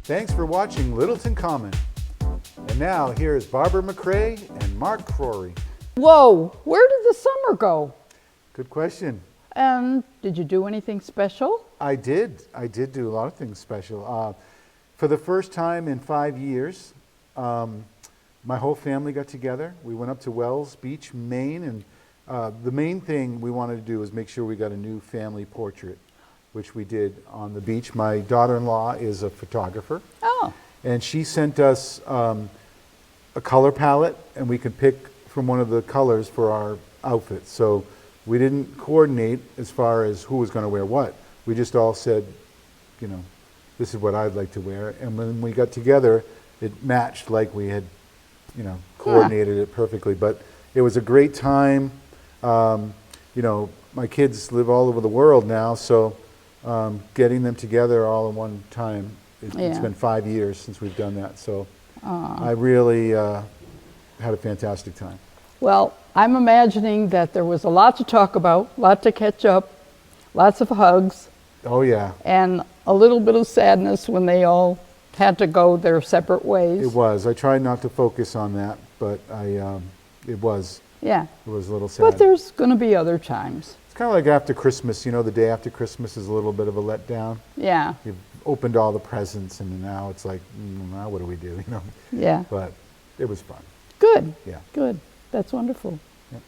Thanks for watching Littleton Common. And now here's Barbara McCrae and Mark Crory. Whoa, where did the summer go? Good question. And did you do anything special? I did do a lot of things special. For the first time in 5 years, my whole family got together. We went up to Wells Beach, Maine, and the main thing we wanted to do was make sure we got a new family portrait, which we did on the beach. My daughter-in-law is a photographer. Oh. And she sent us a color palette, and we could pick from one of the colors for our outfits. So we didn't coordinate as far as who was going to wear what. We just all said, you know, this is what I'd like to wear. And when we got together, it matched like we had, you know, coordinated it perfectly. But it was a great time. You know, my kids live all over the world now, so getting them together all in one time, it's been 5 years since we've done that. So I really had a fantastic time. Well, I'm imagining that there was a lot to talk about, a lot to catch up, lots of hugs. Oh, yeah. And a little bit of sadness when they all had to go their separate ways. It was. I tried not to focus on that, but it was. Yeah. It was a little sad. But there's going to be other times. It's kind of like after Christmas, you know, the day after Christmas is a little bit of a letdown. Yeah. You've opened all the presents, and now it's like, now what do we do, you know? Yeah. But it was fun. Good. Yeah. Good. That's wonderful. Yep.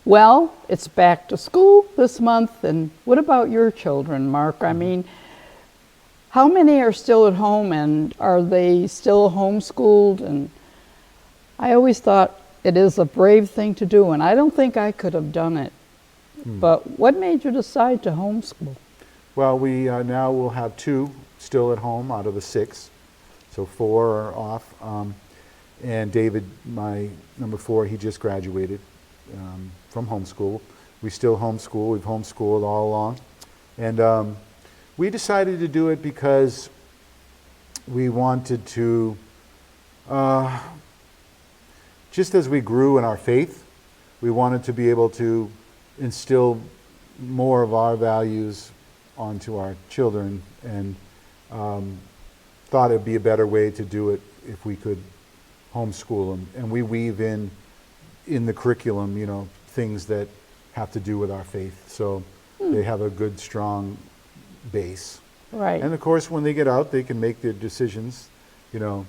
Well, it's back to school this month, and what about your children, Mark? I mean, how many are still at home, and are they still homeschooled? And I always thought it is a brave thing to do, and I don't think I could have done it. But what made you decide to homeschool? Well, we now will have 2 still at home out of the 6, so 4 are off. And David, my number 4, he just graduated from homeschool. We still homeschool. We've homeschooled all along. And we decided to do it because we wanted to, just as we grew in our faith, we wanted to be able to instill more of our values onto our children, and thought it'd be a better way to do it if we could homeschool them. And we weave in the curriculum, you know, things that have to do with our faith. So they have a good, strong base. Right. And of course, when they get out, they can make their decisions, you know,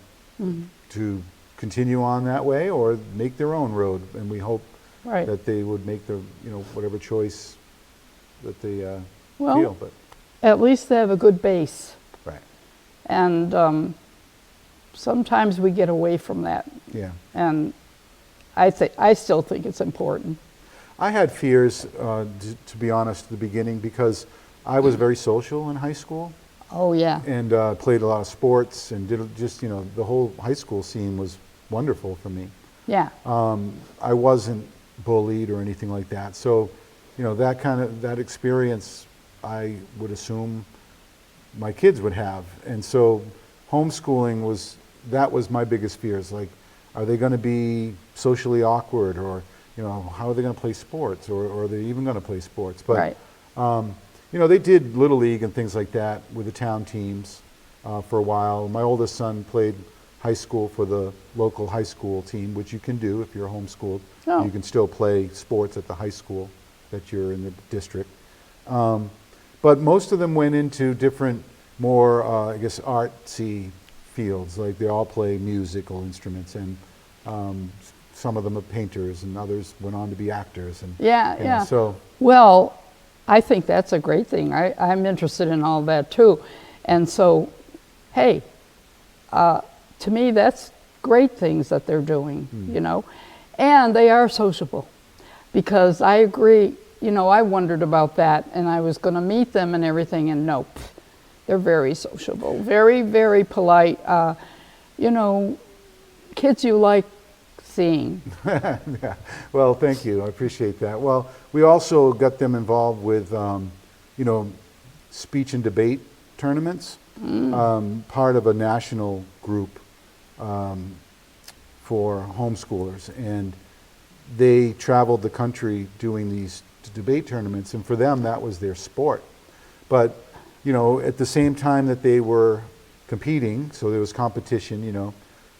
to continue on that way or make their own road. And we hope that they would make the, you know, whatever choice that they feel. But at least they have a good base. right. And sometimes we get away from that. Yeah. And I still think it's important. I had fears, to be honest, at the beginning, because I was very social in high school. Oh, yeah. And played a lot of sports and did just, you know, the whole high school scene was wonderful for me. Yeah. I wasn't bullied or anything like that. So, you know, that experience, I would assume my kids would have. And so homeschooling was my biggest fears. Like, are they going to be socially awkward, or, you know, how are they going to play sports, or are they even going to play sports? But, you know, they did Little League and things like that with the town teams for a while. My oldest son played high school for the local high school team, which you can do if you're homeschooled. Oh. You can still play sports at the high school that you're in the district. But most of them went into different, more, I guess, artsy fields. Like, they all play musical instruments, and some of them are painters, and others went on to be actors. And Yeah. So, well, I think that's a great thing. I'm interested in all that too. And so, hey, to me, that's great things that they're doing, you know. And they are sociable, because I agree, you know, I wondered about that, and I was going to meet them and everything, and nope. They're very sociable, very, very polite. You know, kids you like seeing. yeah. Well, thank you. I appreciate that. Well, we also got them involved with, you know, speech and debate tournaments, part of a national group for homeschoolers. And they traveled the country doing these debate tournaments, and for them that was their sport. But at the same time that they were competing, so there was competition,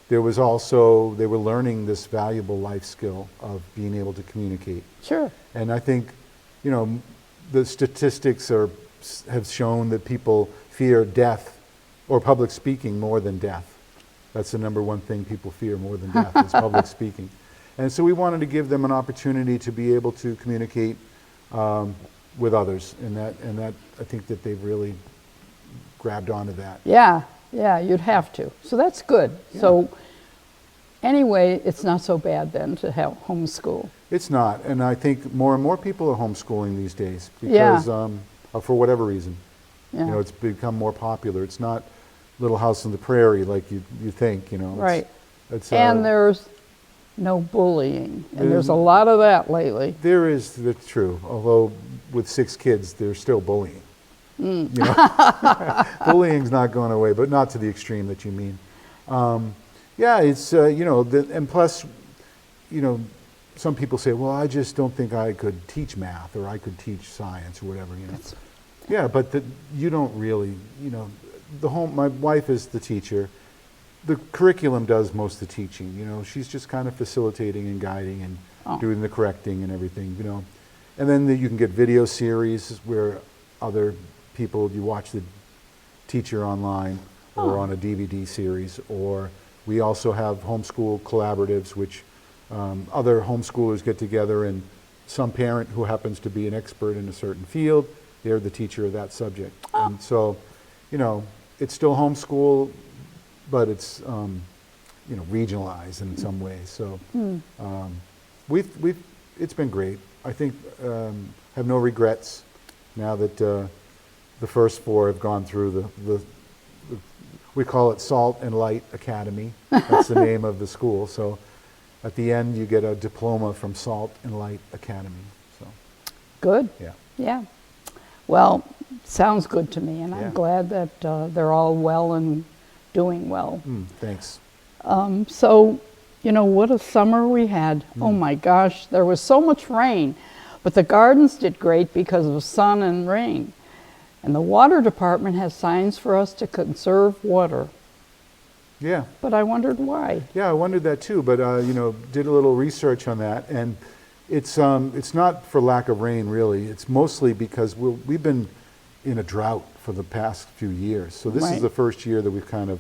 there was also, they were learning this valuable life skill of being able to communicate. Sure. And I think, the statistics have shown that people fear death or public speaking more than death. That's the number one thing people fear more than death is public speaking. And so we wanted to give them an opportunity to be able to communicate with others, and that I think that they've really grabbed onto that. Yeah, you'd have to. So that's good. Yeah. So anyway, it's not so bad then to have homeschool. It's not, and I think more and more people are homeschooling these days because for whatever reason. Yeah. It's become more popular. It's not Little House on the Prairie like you think. Right. It's, and there's no bullying, and there's a lot of that lately. That's true. Although with 6 kids, there's still bullying. Bullying's not going away, but not to the extreme that you mean. It's and plus, some people say, well, I just don't think I could teach math or I could teach science or whatever. Yeah, but you don't really. My wife is the teacher. The curriculum does most of the teaching. She's just kind of facilitating and guiding and doing the correcting and everything. And then you can get video series where other people, you watch the teacher online or on a DVD series, or we also have homeschool collaboratives, which other homeschoolers get together, and some parent who happens to be an expert in a certain field, they're the teacher of that subject. And so, it's still homeschool, but it's regionalized in some ways. So it's been great. I think have no regrets now that the first 4 have gone through the we call it Salt and Light Academy. That's the name of the school. So at the end you get a diploma from Salt and Light Academy. So good. Yeah. Well, sounds good to me, and Yeah. I'm glad that they're all well and doing well. Thanks. So, what a summer we had. Oh my gosh, there was so much rain, but the gardens did great because of sun and rain. And the water department has signs for us to conserve water. Yeah. But I wondered why. Yeah, I wondered that too, but did a little research on that, and it's not for lack of rain really. It's mostly because we've been in a drought for the past few years. So this is the first year that we've kind of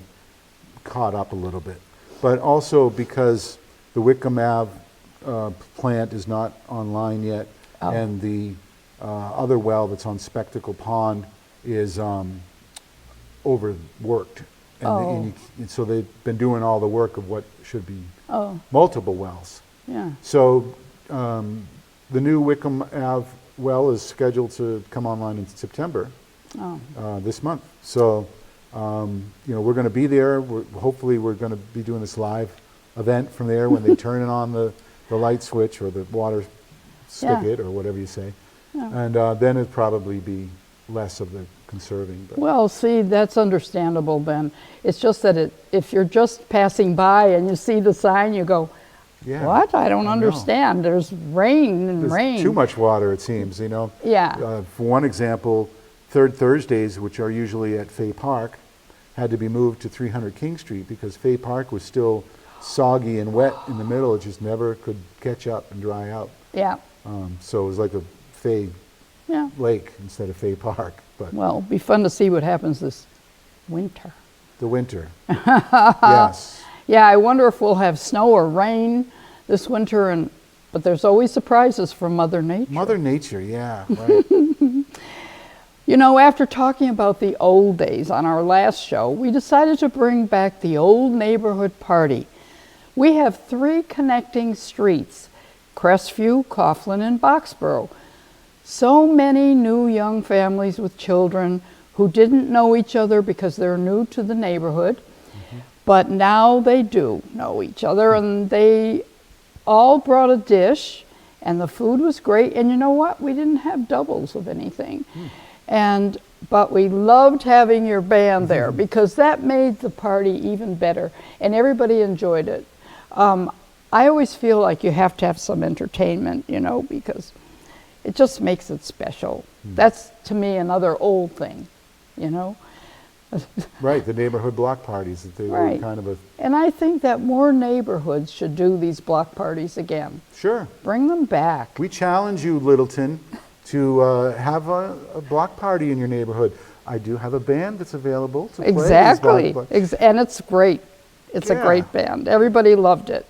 caught up a little bit. But also because the Wickham Ave plant is not online yet, and the other well that's on Spectacle Pond is overworked. And so they've been doing all the work of what should be multiple wells. Yeah. So the new Wickham Ave well is scheduled to come online in September this month. So we're going to be there. Hopefully we're going to be doing this live event from there when they turn on the light switch or the water spigot or whatever you say. Yeah. And then it'd probably be less of the conserving. But. Well, see, that's understandable then. It's just that if you're just passing by and you see the sign, you go, what? I don't understand. There's rain and rain. Too much water, it seems, Yeah. For one example, Third Thursdays, which are usually at Fay Park, had to be moved to 300 King Street because Fay Park was still soggy and wet in the middle. It just never could catch up and dry out. Yeah. So it was like a Fay Lake instead of Fay Park. But well, it'll be fun to see what happens this winter. The winter. Yes. Yeah, I wonder if we'll have snow or rain this winter, but there's always surprises from Mother Nature. Mother Nature, yeah, right. After talking about the old days on our last show, we decided to bring back the old neighborhood party. We have 3 connecting streets, Crestview, Coughlin, and Boxborough. So many new young families with children who didn't know each other because they're new to the neighborhood, but now they do know each other, and they all brought a dish, and the food was great. And you know what? We didn't have doubles of anything. But we loved having your band there because that made the party even better, and everybody enjoyed it. I always feel like you have to have some entertainment, because it just makes it special. That's, to me, another old thing, you know? Right, the neighborhood block parties, that they were Right. kind of a, And I think that more neighborhoods should do these block parties again. sure. Bring them back. We challenge you, Littleton, to have a block party in your neighborhood. I do have a band that's available to play these Exactly. block. And it's great. It's a Yeah. great band. Everybody loved it.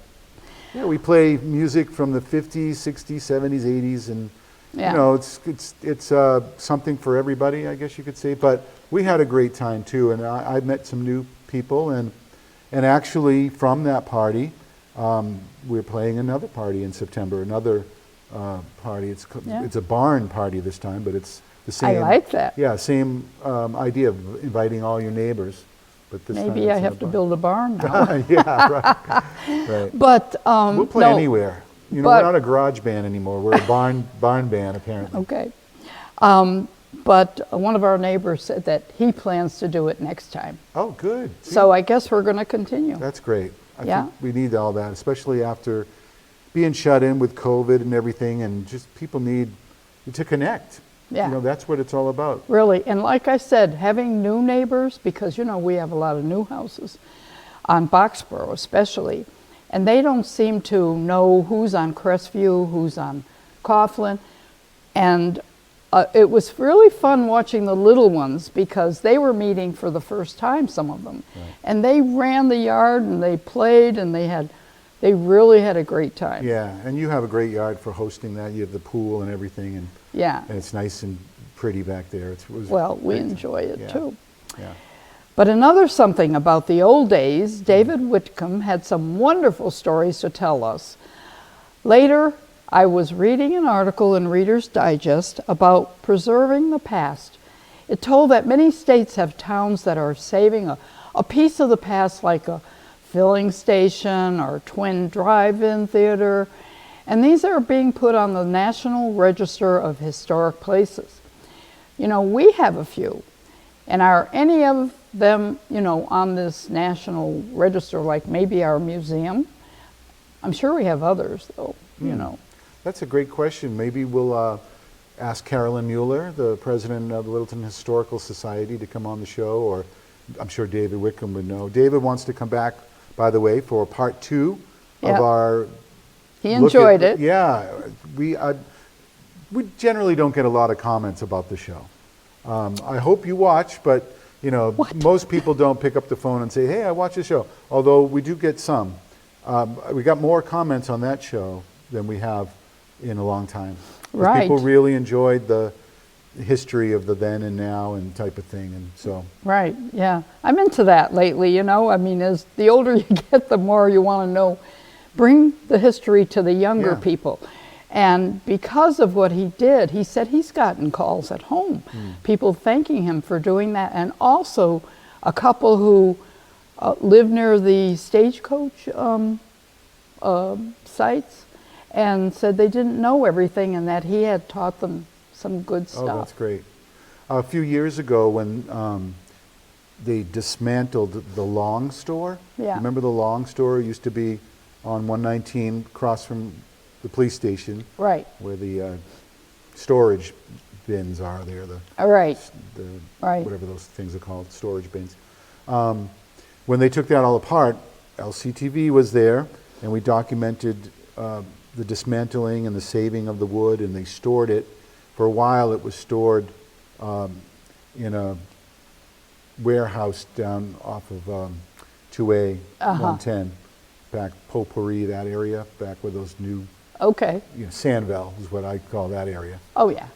Yeah, we play music from the 50s, 60s, 70s, 80s, and Yeah. you know, it's something for everybody, I guess you could say. But we had a great time too, and I met some new people, and actually from that party, we're playing another party in September. Another party. Yeah. It's a barn party this time, but it's the I same. like that. Yeah, same idea of inviting all your neighbors. But this time Maybe I it's in a have to barn. build a barn now. Yeah, right. Right. But We'll play no, anywhere. You know, but- we're not a garage band anymore. We're a barn band, apparently. Okay. But one of our neighbors said that he plans to do it next time. Oh, good. See, So I guess we're going to continue. that's great. I Yeah. think we need all that, especially after being shut in with COVID and everything, and just people need to connect. Yeah. You know, that's what it's all about. Really. And like I said, having new neighbors, because, you know, we have a lot of new houses on Boxborough especially, and they don't seem to know who's on Crestview, who's on Coughlin. And it was really fun watching the little ones because they were meeting for the first time, some of them. Right. And they ran the yard and they played and they really had a great time. Yeah, and you have a great yard for hosting that. You have the pool and everything, and Yeah. it's nice and pretty back there. It was Well, we great. enjoy it Yeah. too. Yeah. But another something about the old days, David Whitcomb had some wonderful stories to tell us. Later, I was reading an article in Reader's Digest about preserving the past. It told that many states have towns that are saving a piece of the past, like a filling station or twin drive-in theater, and these are being put on the National Register of Historic Places. You know, we have a few, and are any of them, you know, on this national register, like maybe our museum? I'm sure we have others, though, you know. That's a great question. Maybe we'll ask Carolyn Mueller, the president of the Littleton Historical Society, to come on the show, or I'm sure David Whitcomb would know. David wants to come back, by the way, for part 2 Yeah. of our He look enjoyed at- it. Yeah, we generally don't get a lot of comments about the show. I hope you watch, but you know, most people don't pick up the phone and say, "Hey, I watched the show." Although we do get some. We got more comments on that show than we have in a long time. 'Cause Right. People really enjoyed the history of the then and now and type of thing, and so. Right, yeah. I'm into that lately, you know. I mean, as the older you get, the more you want to know. Bring the history to the younger Yeah. people. And because of what he did, he said he's gotten calls at home, people thanking him for doing that, and also a couple who live near the stagecoach sites and said they didn't know everything and that he had taught them some good stuff. Oh, that's great. A few years ago when they dismantled the Long store. Yeah. Remember the Long store? It used to be on 119 across from the police station Right, where the storage bins are there, the right, Right. whatever those things are called, storage bins. When they took that all apart, LCTV was there, and we documented the dismantling and the saving of the wood, and they stored it. For a while, it was stored in a warehouse down off of 2A, 110, back Potpourri, that area, back where those new, okay. you know, Sandville is what I call that area. Oh, yeah.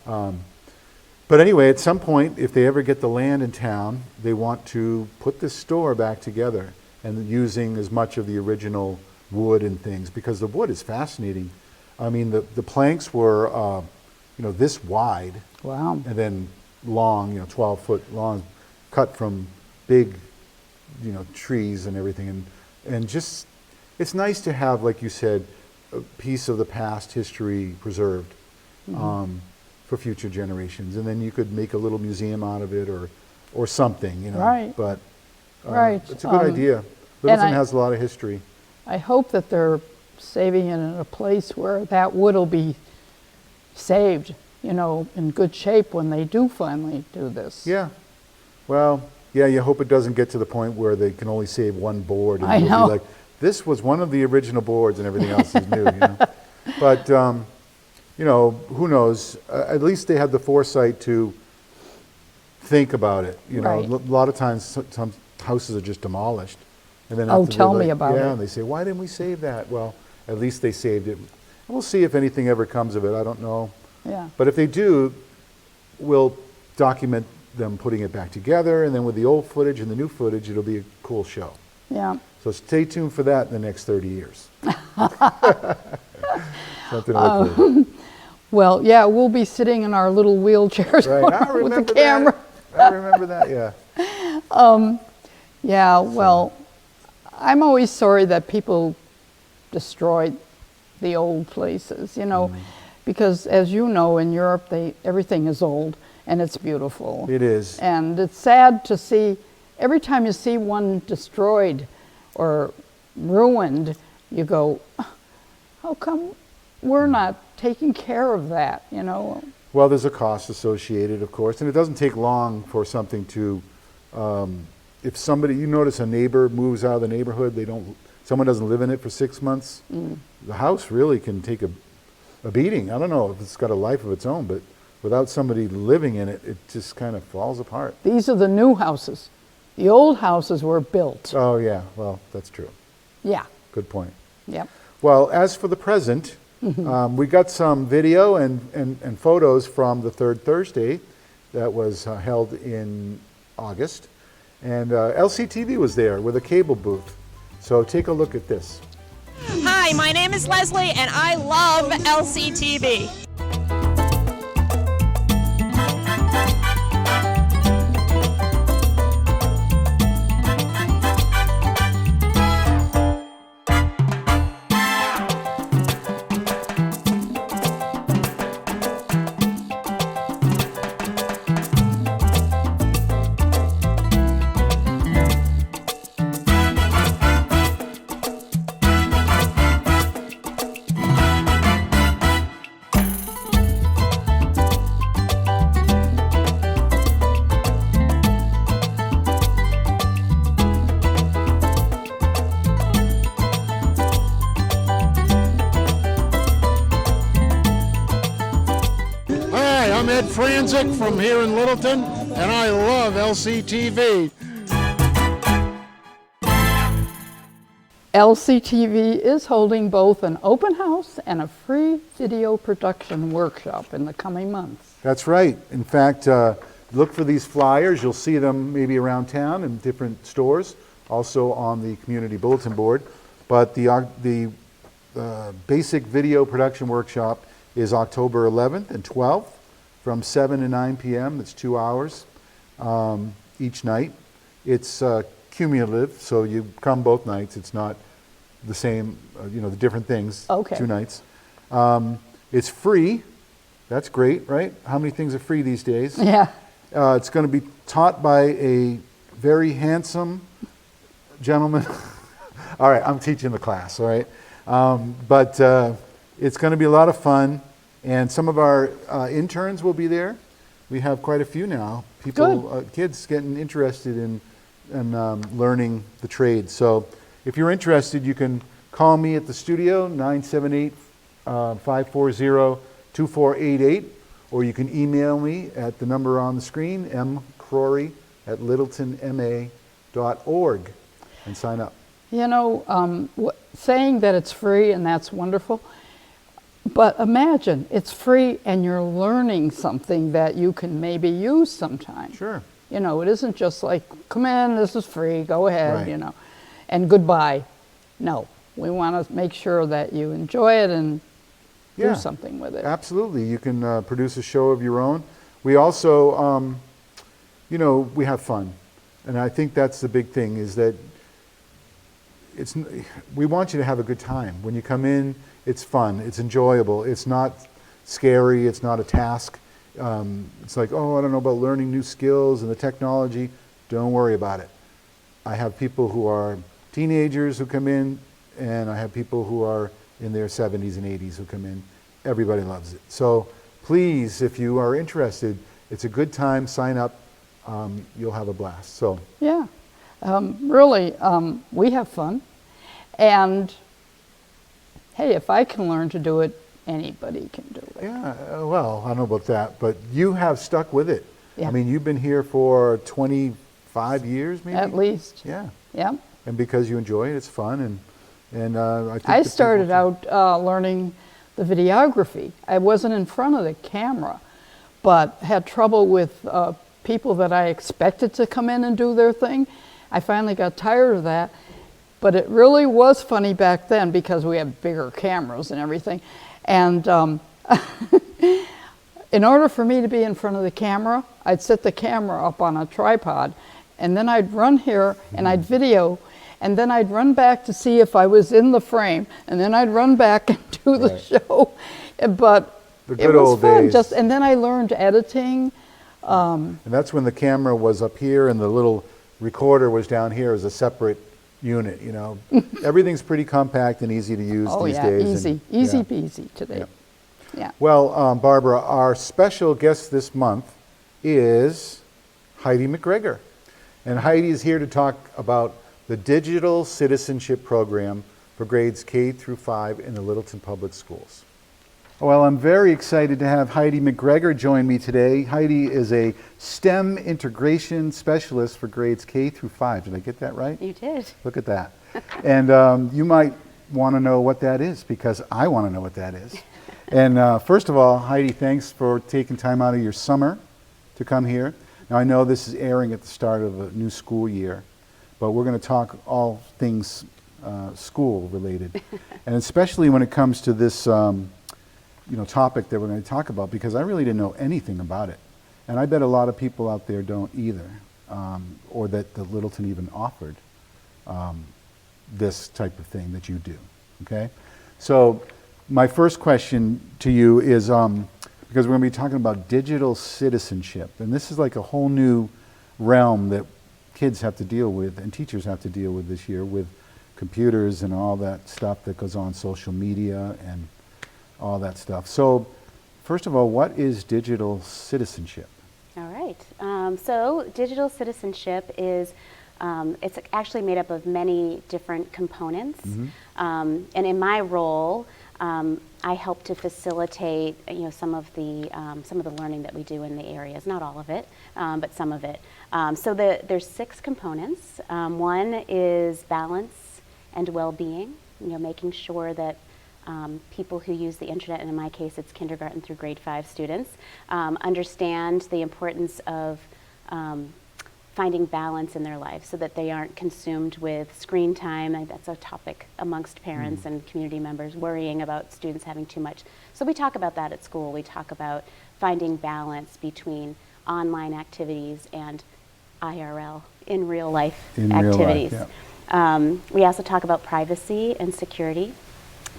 But anyway, at some point, if they ever get the land in town, they want to put this store back together and using as much of the original wood and things, because the wood is fascinating. I mean, the planks were, you know, this wide Wow. and then long, you know, 12-foot long, cut from big, you know, trees and everything. And just, it's nice to have, like you said, a piece of the past history preserved. For future generations, and then you could make a little museum out of it, or something, you know. Right. But Right. it's a good idea. Littleton has a lot of history. I hope that they're saving it in a place where that wood will be saved you know, in good shape when they do finally do this. Yeah. Well, yeah, you hope it doesn't get to the point where they can only save one board. And I you'll know. be like, this was one of the original boards and everything else is new, you know. But, you know, who knows? At least they had the foresight to think about it. You know, Right. a lot of times some houses are just demolished. And then Oh, after they're tell me about yeah, it. and they say, why didn't we save that? Well, at least they saved it. We'll see if anything ever comes of it. I don't know. Yeah. But if they do, we'll document them putting it back together, and then with the old footage and the new footage, it'll be a cool show. Yeah. So stay tuned for that in the next 30 years. Something to look for. Well, yeah, we'll be sitting in our little wheelchairs Right, I with remember the camera. that. I remember that, yeah. Yeah, well, I'm always sorry that people destroy the old places, you know, because as you know, in Europe, everything is old and it's beautiful. It is. And it's sad to see, every time you see one destroyed or ruined, you go, how come we're not taking care of that, you know? Well, there's a cost associated, of course, and it doesn't take long for something to, if somebody, you notice a neighbor moves out of the neighborhood, someone doesn't live in it for 6 months, the house really can take a beating. I don't know if it's got a life of its own, but without somebody living in it, it just kind of falls apart. These are the new houses. The old houses were built. Oh, yeah, well, that's true. Yeah, Good point. yep. Well, as for the present, we got some video and photos from the third Thursday that was held in August. And LCTV was there with a cable booth. So take a look at this. Hi, my name is Leslie, and I love LCTV. Hi, I'm Ed Franzik from here in Littleton, and I love LCTV. LCTV is holding both an open house and a free video production workshop in the coming months. That's right. In fact, look for these flyers. You'll see them maybe around town in different stores, also on the community bulletin board. But the basic video production workshop is October 11th and 12th from 7 to 9 p.m. It's 2 hours each night. It's cumulative, so you come both nights. It's not the same, the different things, Okay. 2 nights. It's free. That's great, right? How many things are free these days? Yeah, It's going to be taught by a very handsome gentleman. All right, I'm teaching the class, all right? But it's going to be a lot of fun, and some of our interns will be there. We have quite a few now. People, kids getting interested in learning the trade. So if you're interested, you can call me at the studio, 978-540-2488, or you can email me at the number on the screen, mcrory@littletonma.org, and sign up. you know, saying that it's free and that's wonderful, but imagine it's free and you're learning something that you can maybe use sometime. Sure. You know, it isn't just like, come in, this is free, go ahead, Right. you know, and goodbye. No, we want to make sure that you enjoy it and Yeah. do something with it. Absolutely. You can produce a show of your own. We also, we have fun. And I think that's the big thing is that we want you to have a good time. When you come in, it's fun, it's enjoyable, it's not scary, it's not a task. It's like, oh, I don't know about learning new skills and the technology. Don't worry about it. I have people who are teenagers who come in, and I have people who are in their 70s and 80s who come in. Everybody loves it. So please, if you are interested, it's a good time. Sign up. You'll have a blast. So Yeah, really, we have fun. And hey, if I can learn to do it, anybody can do it. yeah, well, I don't know about that, but you have stuck with it. Yeah. I mean, you've been here for 25 years, maybe. At least. Yeah, Yeah. and because you enjoy it, it's fun, and I think I the started people- out learning the videography. I wasn't in front of the camera, but had trouble with people that I expected to come in and do their thing. I finally got tired of that, but it really was funny back then because we had bigger cameras and everything. And in order for me to be in front of the camera, I'd set the camera up on a tripod, and then I'd run here and I'd video, and then I'd run back to see if I was in the frame, and then I'd run back and do the Right. show. But The it good was old fun. days. And then I learned editing. And that's when the camera was up here and the little recorder was down here as a separate unit, you know. Everything's pretty compact and easy to use Oh these yeah, days. and- easy yeah. peasy today. Yeah. Yeah. Well, Barbara, our special guest this month is Heidi McGregor. And Heidi is here to talk about the Digital Citizenship Program for grades K through 5 in the Littleton Public Schools. Well, I'm very excited to have Heidi McGregor join me today. Heidi is a STEM integration specialist for grades K through 5. Did I get that right? You did. Look at that. And you might want to know what that is, because I want to know what that is. And first of all, Heidi, thanks for taking time out of your summer to come here. Now, I know this is airing at the start of a new school year, but we're going to talk all things school related, and especially when it comes to this topic that we're going to talk about, because I really didn't know anything about it. And I bet a lot of people out there don't either, or that the Littleton even offered this type of thing that you do, okay? So my first question to you is, because we're going to be talking about digital citizenship, and this is like a whole new realm that kids have to deal with and teachers have to deal with this year, with computers and all that stuff that goes on social media and all that stuff. So first of all, what is digital citizenship? All right. So digital citizenship is, it's actually made up of many different components. And in my role, I help to facilitate, some of the learning that we do in the areas. Not all of it, but some of it. So there's 6 components. One is balance and well-being. Making sure that people who use the internet, and in my case it's kindergarten through grade 5 students, understand the importance of finding balance in their lives so that they aren't consumed with screen time. And that's a topic amongst parents and community members, worrying about students having too much. So we talk about that at school. We talk about finding balance between online activities and IRL, in real life activities. We also talk about privacy and security,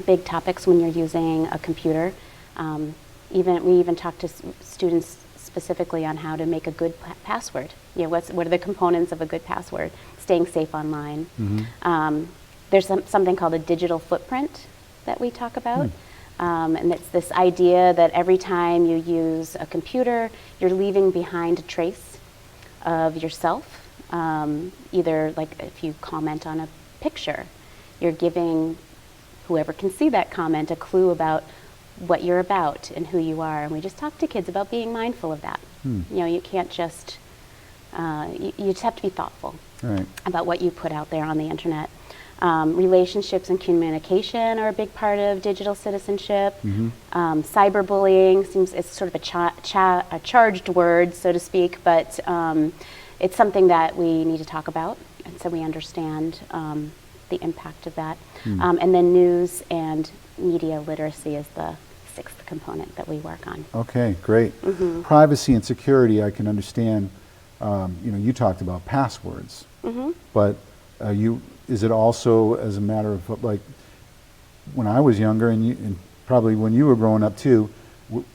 big topics when you're using a computer. We even talk to students specifically on how to make a good password. What are the components of a good password? Staying safe online. There's something called a digital footprint that we talk about. And it's this idea that every time you use a computer, you're leaving behind a trace of yourself. Either like if you comment on a picture, you're giving whoever can see that comment a clue about what you're about and who you are. And we just talk to kids about being mindful of that. You can't just, you just have to be thoughtful about what you put out there on the internet. Relationships and communication are a big part of digital citizenship. Cyberbullying it's sort of a charged word, so to speak, but it's something that we need to talk about, and so we understand the impact of that. And then news and media literacy is the 6th component that we work on. Okay, great. Privacy and security, I can understand. You talked about passwords, but is it also as a matter of, like, when I was younger, and probably when you were growing up too,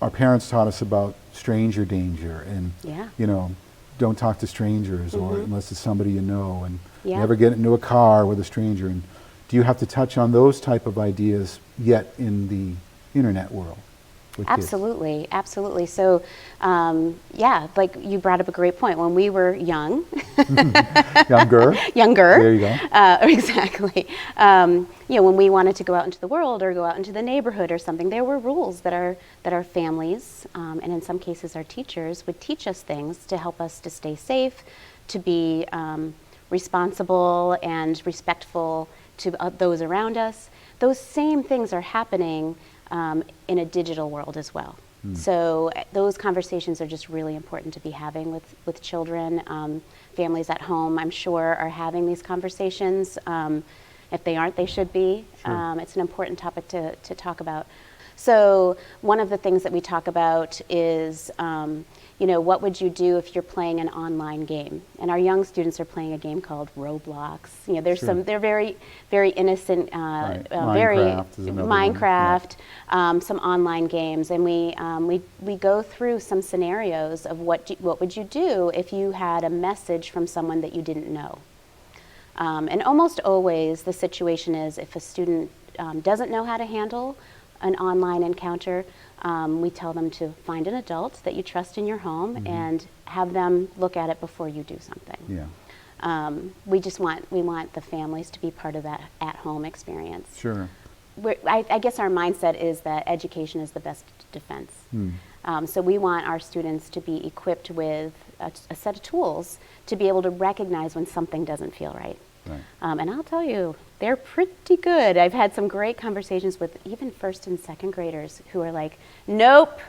our parents taught us about stranger danger and don't talk to strangers or unless it's somebody you know, and never get into a car with a stranger. And do you have to touch on those type of ideas yet in the internet world? with kids? Absolutely, absolutely. So, yeah, like you brought up a great point. When we were young, Younger. younger, There you go. exactly. When we wanted to go out into the world or go out into the neighborhood or something, there were rules that our families, and in some cases our teachers, would teach us things to help us to stay safe, to be responsible and respectful to those around us. Those same things are happening in a digital world as well. So those conversations are just really important to be having with children. Families at home, I'm sure, are having these conversations. If they aren't, they should be. Sure. It's an important topic to talk about. So one of the things that we talk about is, what would you do if you're playing an online game? And our young students are playing a game called Roblox. There's Sure. they're very, very innocent, Right. very Minecraft is another one, Minecraft, some online games, and we go through some scenarios of what would you do if you had a message from someone that you didn't know. And almost always the situation is if a student doesn't know how to handle an online encounter, we tell them to find an adult that you trust in your home and have them look at it before you do something. Yeah. We want the families to be part of that at-home experience. Sure. I guess our mindset is that education is the best defense. So we want our students to be equipped with a set of tools to be able to recognize when something doesn't feel right. Right. And I'll tell you, they're pretty good. I've had some great conversations with even first and second graders who are like, nope.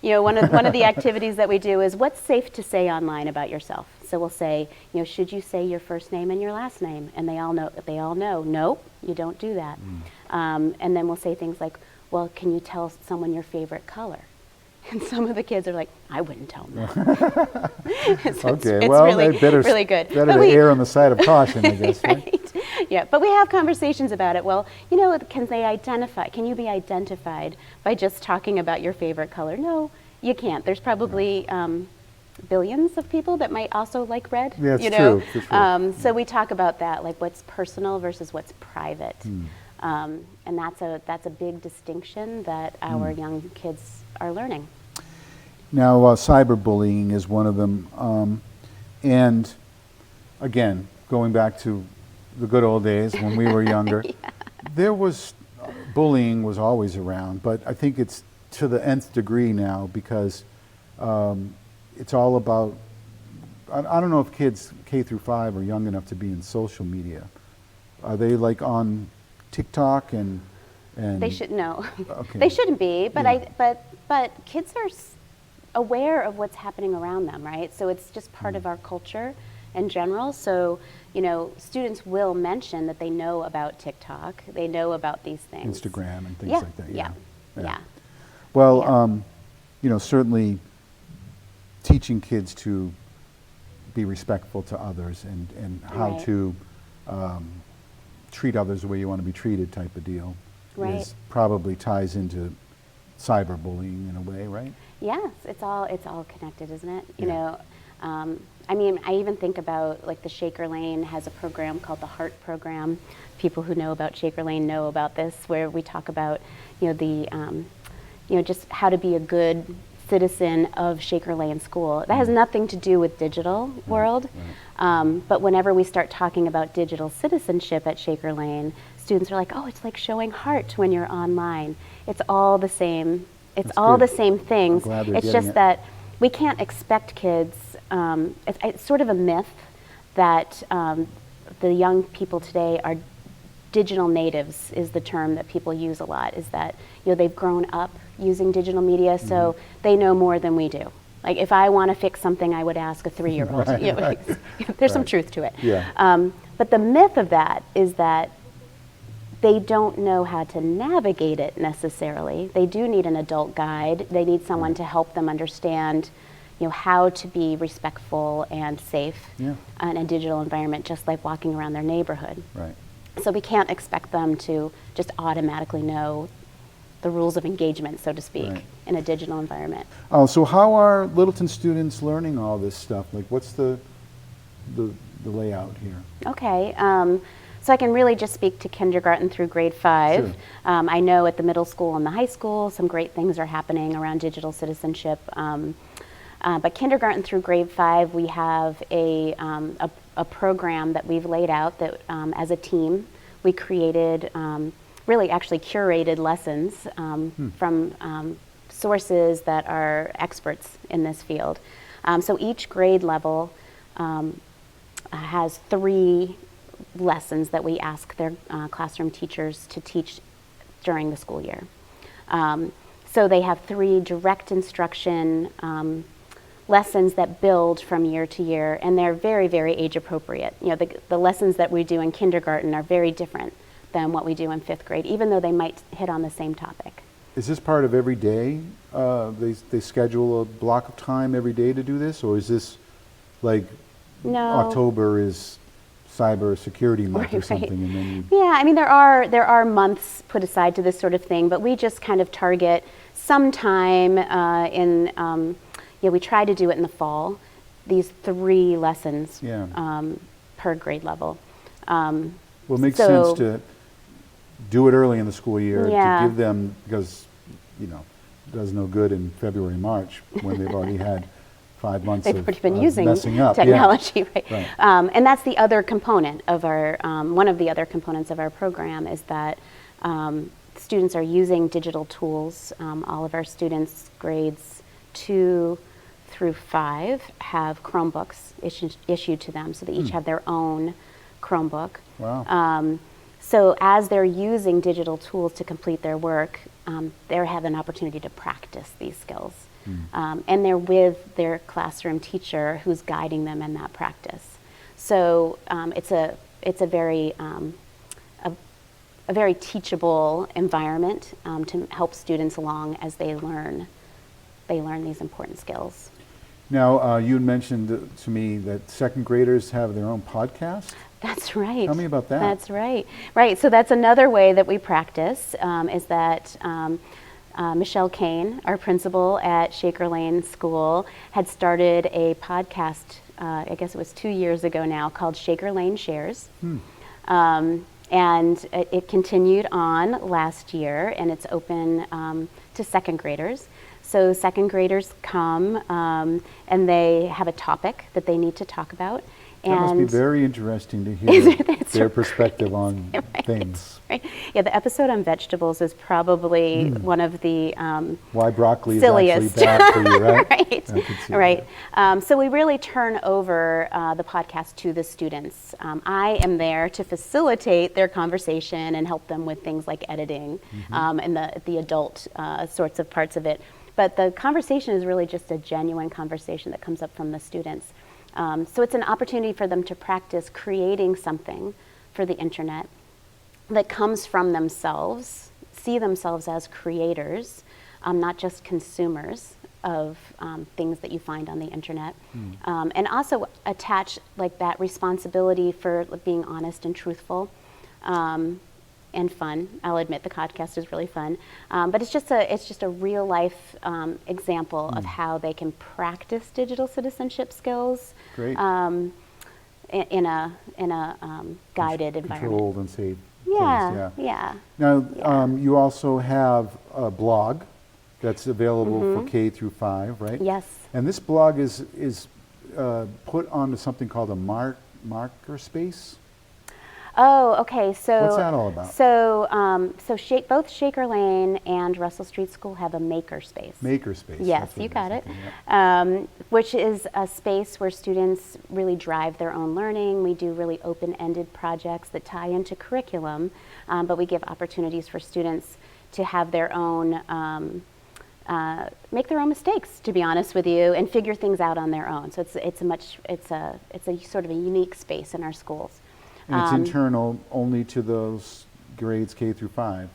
One of the activities that we do is what's safe to say online about yourself. So we'll say, should you say your first name and your last name? And they all know, nope, you don't do that. And then we'll say things like, well, can you tell someone your favorite color? And some of the kids are like, I wouldn't tell them that. It's really, they better, really good. better to err on the side of caution, I guess, right? Right. Yeah, but we have conversations about it. Well, can you be identified by just talking about your favorite color? No, you can't. There's probably billions of people that might also like red. Yeah, it's true. For sure. So we talk about that, like what's personal versus what's private. And that's a big distinction that our young kids are learning. Now, cyberbullying is one of them. And again, going back to the good old days when we were younger, there was, bullying was always around, but I think it's to the nth degree now because it's all about, I don't know if kids K through 5 are young enough to be in social media. Are they like on TikTok and They should know. Okay. They shouldn't be, but Yeah. but kids are aware of what's happening around them, right? So it's just part of our culture in general. So, students will mention that they know about TikTok, they know about these things. Instagram and things Yeah, like that? yeah. Well, certainly teaching kids to be respectful to others and how Right. to treat others the way you want to be treated type of deal Right. probably ties into cyberbullying in a way, right? Yes, it's all connected, isn't it? Yeah. I even think about like the Shaker Lane has a program called the Heart Program. People who know about Shaker Lane know about this, where we talk about just how to be a good citizen of Shaker Lane School. That has nothing to do with digital world, but whenever we start talking about digital citizenship at Shaker Lane, students are like, oh, it's like showing heart when you're online. It's all the same. It's That's all good. the same things. I'm glad they're It's getting just it. that we can't expect kids. It's sort of a myth that the young people today are digital natives is the term that people use a lot, is that they've grown up using digital media, so they know more than we do. Like if I want to fix something, I would ask a 3-year-old. Right. There's some Right. truth to it. Yeah. But the myth of that is that they don't know how to navigate it necessarily. They do need an adult guide. They need someone to help them understand how to be respectful and safe Yeah. in a digital environment, just like walking around their neighborhood. Right. So we can't expect them to just automatically know the rules of engagement, so to speak, Right. in a digital environment. Oh, so how are Littleton students learning all this stuff? Like, what's the layout here? Okay, So I can really just speak to kindergarten through grade 5. Sure. I know at the middle school and the high school, some great things are happening around digital citizenship. But kindergarten through grade 5, we have a program that we've laid out that as a team, we created, really actually curated lessons from sources that are experts in this field. So each grade level has 3 lessons that we ask their classroom teachers to teach during the school year. So they have 3 direct instruction lessons that build from year to year, and they're very, very age appropriate. You know, the lessons that we do in kindergarten are very different than what we do in 5th grade, even though they might hit on the same topic. Is this part of every day? They schedule a block of time every day to do this, or is this like No. October is cyber security month or Right, something, right. and then you, Yeah, I mean, there are months put aside to this sort of thing, but we just kind of target sometime we try to do it in the fall, these 3 lessons Yeah. per grade level. well, it makes So- sense to do it early in the school year Yeah. to give them, because, it does no good in February, March, when they've already had 5 months They've of already been of using messing up. Yeah. technology, right? Right. And that's the other component of our, one of the other components of our program is that students are using digital tools. All of our students, grades 2 through 5, have Chromebooks issued to them, so they each have their own Chromebook. Wow. So as they're using digital tools to complete their work, they have an opportunity to practice these skills. And they're with their classroom teacher who's guiding them in that practice. So it's a very teachable environment to help students along as they learn these important skills. Now, you had mentioned to me that 2nd graders have their own podcast. That's right. Tell me about that. That's right. Right. So that's another way that we practice is that Michelle Kane, our principal at Shaker Lane School, had started a podcast, I guess it was 2 years ago now, called Shaker Lane Shares. And it continued on last year, and it's open to 2nd graders. So 2nd graders come and they have a topic that they need to talk about. That must be very interesting to hear their perspective on things. Right. Yeah, the episode on vegetables is probably one of the Why broccoli silliest. is actually bad for you, right? Right. I could see Right. So we really turn over the podcast to the students. I am there to facilitate their conversation and help them with things like editing and the adult sorts of parts of it. But the conversation is really just a genuine conversation that comes up from the students. So it's an opportunity for them to practice creating something for the internet that comes from themselves, see themselves as creators, not just consumers of things that you find on the internet, and also attach like that responsibility for being honest and truthful. And fun. I'll admit the podcast is really fun, but it's just a real life example of how they can practice digital citizenship skills Great. in a guided environment. Controlled and safe Yeah, place, yeah. Now, you also have a blog that's available for K through 5, right? Yes. And this blog is put onto something called a marker space. Oh, okay. So What's that all about? So, both Shaker Lane and Russell Street School have a maker space. Maker space. Yes, that's what you I got was it. thinking, yeah. Which is a space where students really drive their own learning. We do really open-ended projects that tie into curriculum, but we give opportunities for students to have their own, make their own mistakes, to be honest with you, and figure things out on their own. So it's a sort of a unique space in our schools. And it's internal only to those grades K through 5.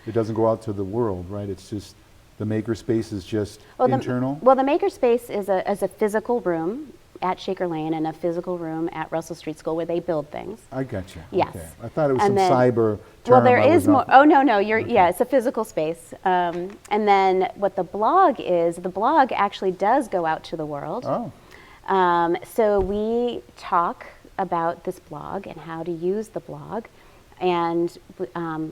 It doesn't go out to the world, right? It's just the maker space is just internal. The maker space is a physical room at Shaker Lane and a physical room at Russell Street School where they build things. I got you. Yes. Okay. I thought it was And some then- cyber term. Well, there I was is more. not- Oh no, yeah, it's a physical space. And then what the blog actually does go out to the world. Oh, So we talk about this blog and how to use the blog. And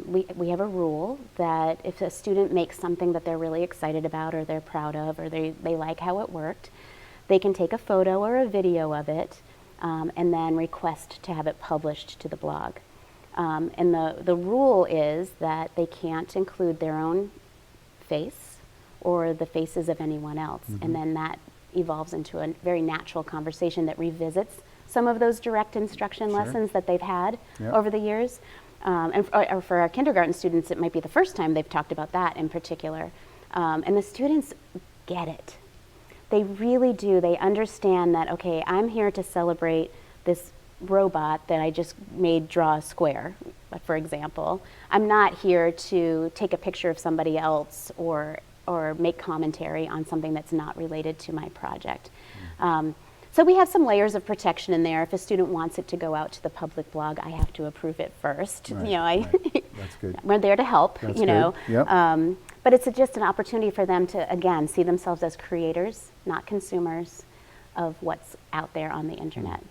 we have a rule that if a student makes something that they're really excited about or they're proud of or they like how it worked, they can take a photo or a video of it and then request to have it published to the blog. And the rule is that they can't include their own face or the faces of anyone else. And then that evolves into a very natural conversation that revisits some of those direct instruction lessons that they've had over the years. Or for our kindergarten students, it might be the first time they've talked about that in particular. And the students get it. They really do. They understand that, okay, I'm here to celebrate this robot that I just made draw a square, for example. I'm not here to take a picture of somebody else or make commentary on something that's not related to my project. So we have some layers of protection in there. If a student wants it to go out to the public blog, I have to approve it first. Right, You know, That's good. we're there to help. That's you know, good. Yep. but it's just an opportunity for them to again see themselves as creators, not consumers, of what's out there on the internet.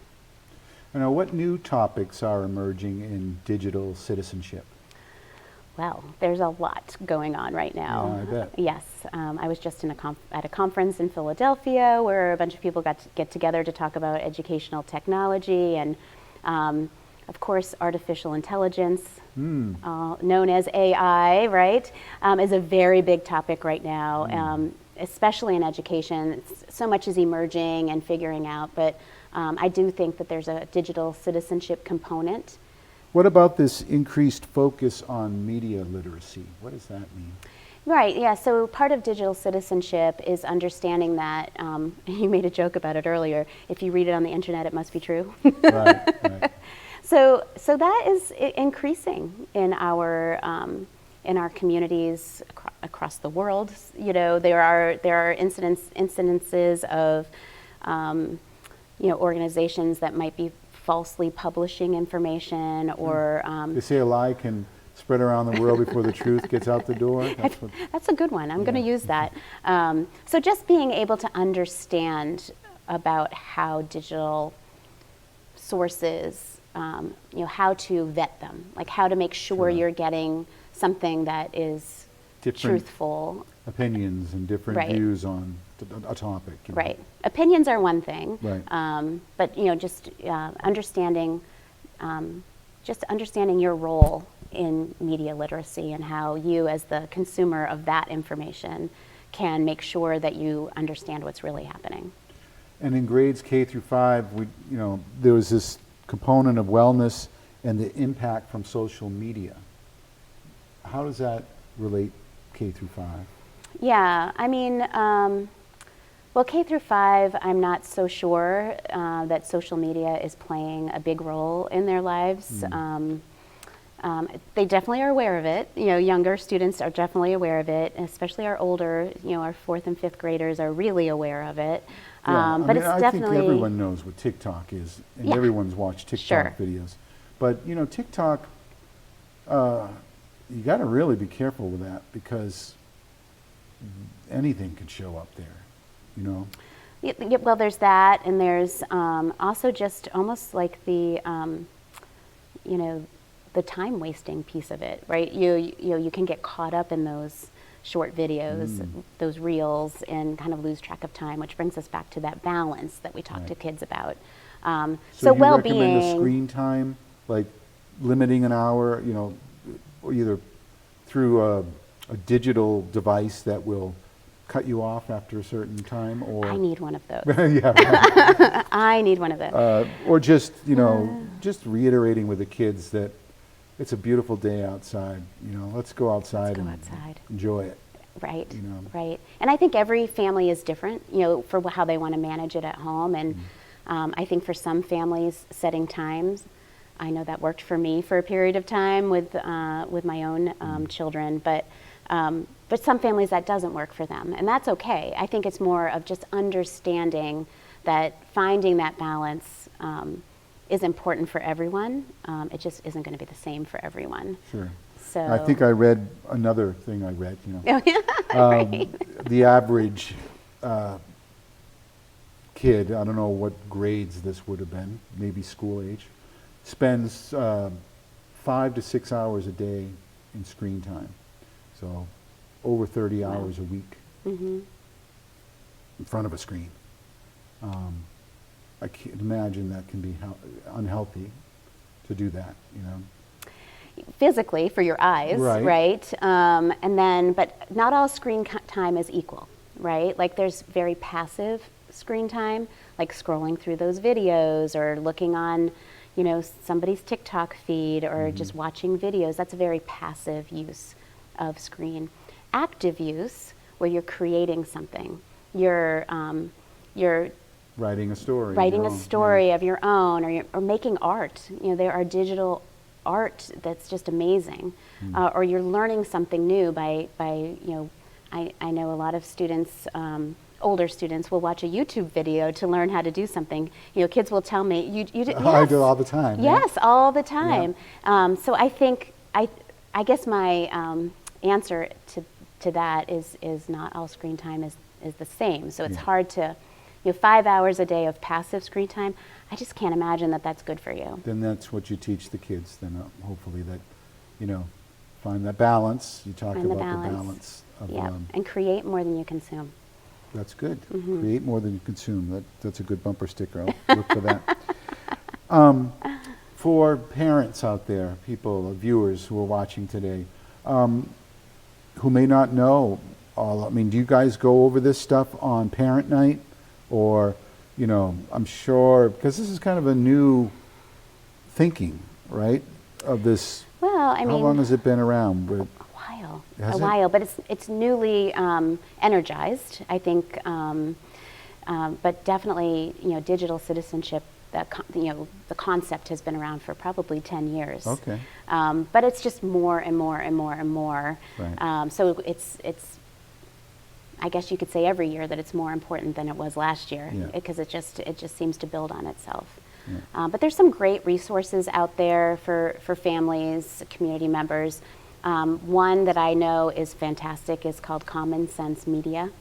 Now, what new topics are emerging in digital citizenship? Well, there's a lot going on right now. Yeah, I bet. Yes, I was just at a conference in Philadelphia where a bunch of people got to get together to talk about educational technology and, of course, artificial intelligence, known as AI, right, is a very big topic right now, especially in education. So much is emerging and figuring out, but I do think that there's a digital citizenship component. What about this increased focus on media literacy? What does that mean? Right, yeah, so part of digital citizenship is understanding that, you made a joke about it earlier, if you read it on the internet, it must be true. Right. So that is increasing in our communities across the world. You know, there are incidences of, organizations that might be falsely publishing information or They say a lie can spread around the world before the truth gets out the door. That's a good one. I'm going to use that. So just being able to understand about how digital sources, how to vet them, like how to make sure you're getting something that is Different truthful. opinions and different views on a topic. Right. Opinions are one thing. Right. But just understanding your role in media literacy and how you, as the consumer of that information, can make sure that you understand what's really happening. And in grades K through 5, there was this component of wellness and the impact from social media. How does that relate K through 5? Yeah, I mean, well, K through 5, I'm not so sure that social media is playing a big role in their lives. They definitely are aware of it. Younger students are definitely aware of it, especially our older, our 4th and 5th graders are really aware of it. But it's definitely. I think everyone knows what TikTok is, and everyone's watched TikTok videos. But TikTok, you got to really be careful with that because anything could show up there. Yeah, well, there's that, and there's also just almost like the, the time wasting piece of it, right? You can get caught up in those short videos, those reels, and kind of lose track of time, which brings us back to that balance that we talk to kids about. So you well-being. recommend a screen time, like limiting an hour, either through a digital device that will cut you off after a certain time, or I need one of those. yeah, right. I need one of those. Or just just reiterating with the kids that it's a beautiful day outside. Let's go outside and enjoy it. Right. Right. And I think every family is different. For how they want to manage it at home. And I think for some families, setting times. I know that worked for me for a period of time with my own children, but some families that doesn't work for them, and that's okay. I think it's more of just understanding that finding that balance is important for everyone. It just isn't going to be the same for everyone. Sure. So I think I read another thing I read, Right. The average kid, I don't know what grades this would have been, maybe school age, spends 5 to 6 hours a day in screen time. So over 30 hours a week in front of a screen. I can't imagine that can be unhealthy to do that, you know. Physically for your eyes, Right. right? And then, but not all screen time is equal, right? Like there's very passive screen time, like scrolling through those videos or looking on, you know, somebody's TikTok feed or just watching videos. That's a very passive use of screen. Active use, where you're creating something, you're Writing a story. writing your a own, story of your own, or making art. You know, there are digital art that's just amazing. Or you're learning something new by you know, I know a lot of students, older students will watch a YouTube video to learn how to do something. You know, kids will tell me, you did, yes. I do all the time. yeah. Yes, all the time. So I think, I guess my answer to that is not all screen time is the same. So it's hard to, you know, 5 hours a day of passive screen time, I just can't imagine that that's good for you. Then that's what you teach the kids, then hopefully that, you know, find that balance. You talked Find the about the balance. balance of, Yeah, and create more than you consume. that's good. Create more than you consume. That's a good bumper sticker. I'll look for that. For parents out there, people, viewers who are watching today, who may not know all, I mean, do you guys go over this stuff on parent night? Or, you know, I'm sure, because this is kind of a new thinking, right? Of this, Well, I how mean, long has it been around? a while, Has a it? while, but it's newly energized, I think. But definitely, you know, digital citizenship. You know, the concept has been around for probably 10 years. Okay. But it's just more and more and more and more. Right. So it's. I guess you could say every year that it's more important than it was last year, Yeah. because it just seems to build on itself. But there's some great resources out there for families, community members. One that I know is fantastic is called Common Sense Media,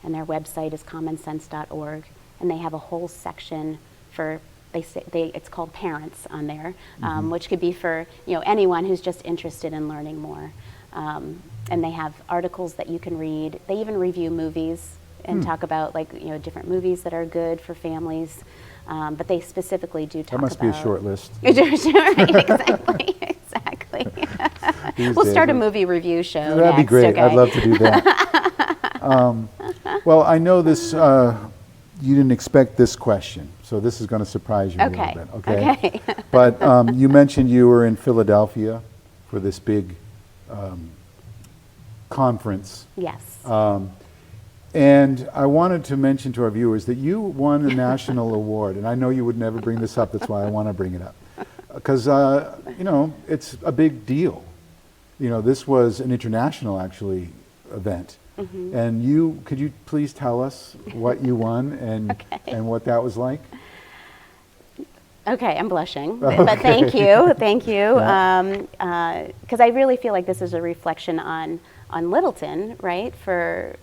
and their website is commonsense.org, and they have a whole section for it's called Parents on there, which could be for, you know, anyone who's just interested in learning more. And they have articles that you can read. They even review movies and talk about, like, you know, different movies that are good for families. But they specifically do talk That must about... be a short list. Right, exactly, exactly. These We'll days, start a movie review show That'd be next, great. okay? I'd love to do that. Well, I know this, you didn't expect this question, so this is going to surprise you a little bit, okay? Okay. But you mentioned you were in Philadelphia for this big conference. Yes. And I wanted to mention to our viewers that you won a national award, and I know you would never bring this up, that's why I want to bring it up. Because, you know, it's a big deal. You know, this was an international, actually, event. And could you please tell us what you won and what that was like? Okay, I'm blushing, but thank you, thank you. Because I really feel like this is a reflection on Littleton, right? For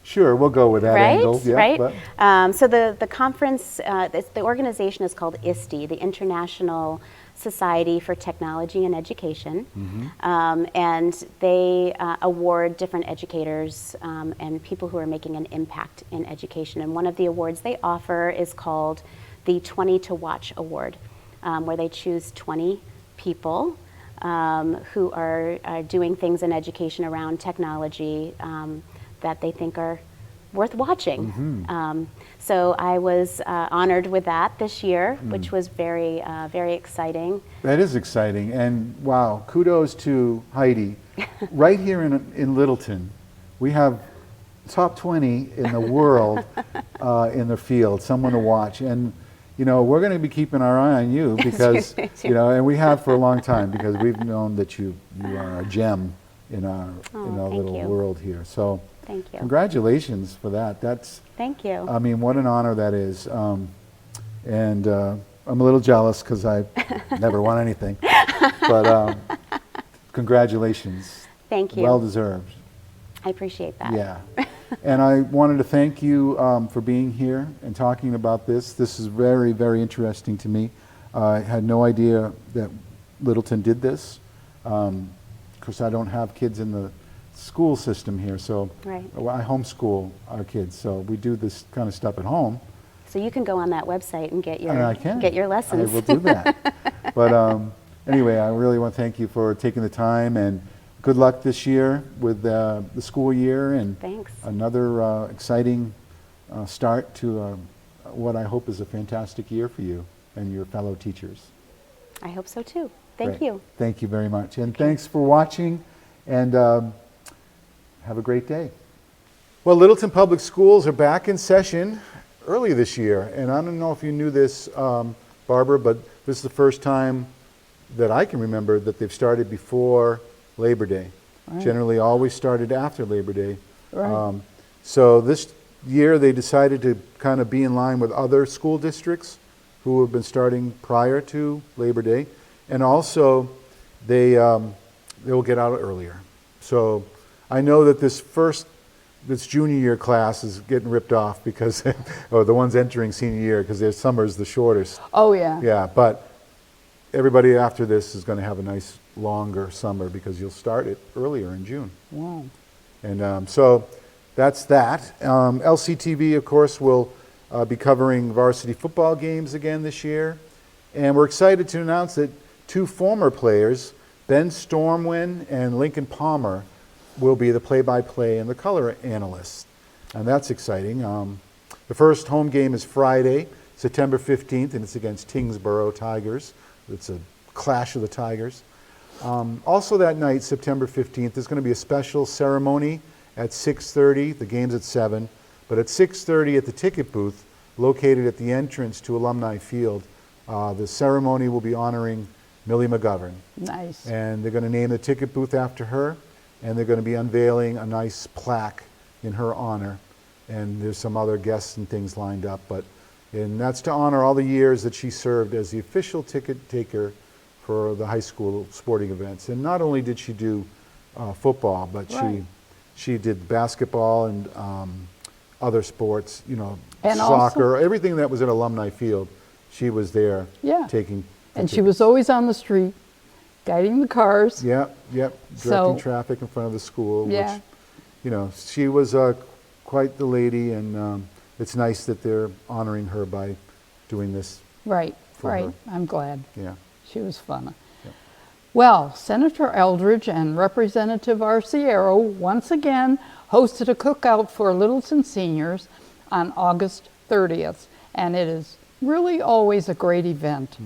Sure, we'll go with that right, angle. Yeah, right. but- So the conference, the organization is called ISTE, the International Society for Technology and Education, and they award different educators and people who are making an impact in education. And one of the awards they offer is called the 20 to Watch Award, where they choose 20 people who are doing things in education around technology that they think are worth watching. So I was honored with that this year, which was very, very exciting. That is exciting, and wow, kudos to Heidi. Right here in Littleton, we have top 20 in the world in the field, someone to watch. And you know, we're going to be keeping our eye on you because, you know, and we have for a long time because we've known that you are a gem in our little world here. So Thank you. Congratulations for that. Thank you. I mean, what an honor that is. And I'm a little jealous because I never won anything. But congratulations. Thank you. Well deserved. I appreciate that. Yeah. And I wanted to thank you for being here and talking about this. This is very, very interesting to me. I had no idea that Littleton did this. Of course, I don't have kids in the school system here, so Right. I homeschool our kids, so we do this kind of stuff at home. So you can go on that website and get And I can. your lessons. I will do that. But anyway, I really want to thank you for taking the time, and good luck this year with the school year, and Thanks. another exciting start to what I hope is a fantastic year for you and your fellow teachers. I hope so too. Thank Great. you. Thank you very much. And thanks for watching, and have a great day. Well, Littleton Public Schools are back in session early this year, and I don't know if you knew this, Barbara, but this is the first time that I can remember that they've started before Labor Day. Right. Generally always started after Labor Day. Right. So this year they decided to kind of be in line with other school districts who have been starting prior to Labor Day, and also they will get out earlier. So I know that this junior year class is getting ripped off because, or the ones entering senior year, because their summer's the shortest. Oh, yeah. Yeah, but everybody after this is going to have a nice longer summer because you'll start it earlier in June. Wow. And so that's that. LCTV, of course, will be covering varsity football games again this year. And we're excited to announce that two former players, Ben Stormwind and Lincoln Palmer, will be the play-by-play and the color analysts. And that's exciting. The first home game is Friday, September 15th, and it's against Tingsboro Tigers. It's a clash of the Tigers. Also that night, September 15th, there's going to be a special ceremony at 6:30. The game's at 7. But at 6:30 at the ticket booth, located at the entrance to Alumni Field, the ceremony will be honoring Millie McGovern. Nice. And they're going to name the ticket booth after her, and they're going to be unveiling a nice plaque in her honor. And there's some other guests and things lined up, and that's to honor all the years that she served as the official ticket taker for the high school sporting events. And not only did she do football, but Right. she did basketball and other sports, And soccer, everything that was at Alumni Field, she was there Yeah. taking the And she tickets. was always on the street, guiding the cars. Yep, directing So- traffic in front of the school, Yeah. which, she was quite the lady, and it's nice that they're honoring her by doing this. Right, For right. her. I'm glad. Yeah. She was fun. Well, Senator Eldridge and Representative Arciero once again hosted a cookout for Littleton seniors on August 30th, and it is really always a great event.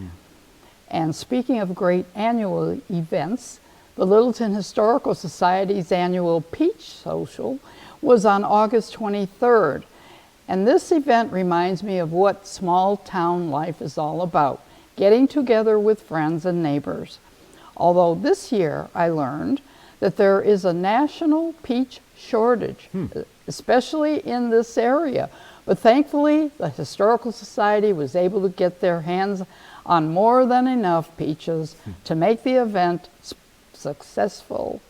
And speaking of great annual events, the Littleton Historical Society's annual Peach Social was on August 23rd. And this event reminds me of what small town life is all about, getting together with friends and neighbors. Although this year I learned that there is a national peach shortage, especially in this area. But thankfully, the Historical Society was able to get their hands on more than enough peaches to make the event successful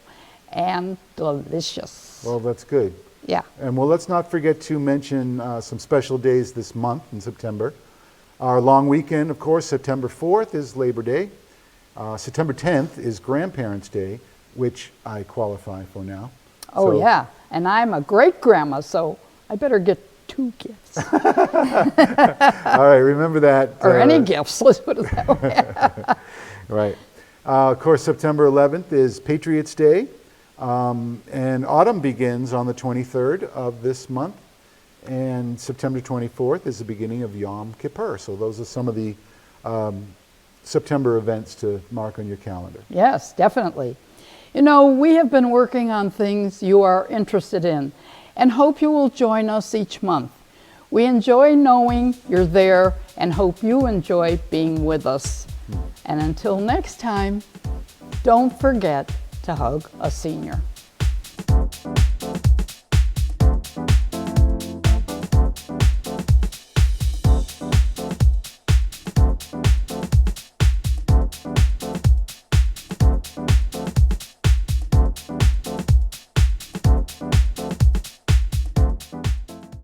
and delicious. Well, that's good. Yeah. And well, let's not forget to mention some special days this month in September. Our long weekend, of course, September 4th is Labor Day. September 10th is Grandparents' Day, which I qualify for now. Oh, So- yeah. And I'm a great grandma, so I better get 2 gifts. All right, remember that. Or any gifts, let's put it that way. Right. Of course, September 11th is Patriots' Day, and autumn begins on the 23rd of this month, and September 24th is the beginning of Yom Kippur. So those are some of the September events to mark on your calendar. Yes, definitely. We have been working on things you are interested in and hope you will join us each month. We enjoy knowing you're there and hope you enjoy being with us. And until next time, don't forget to hug a senior.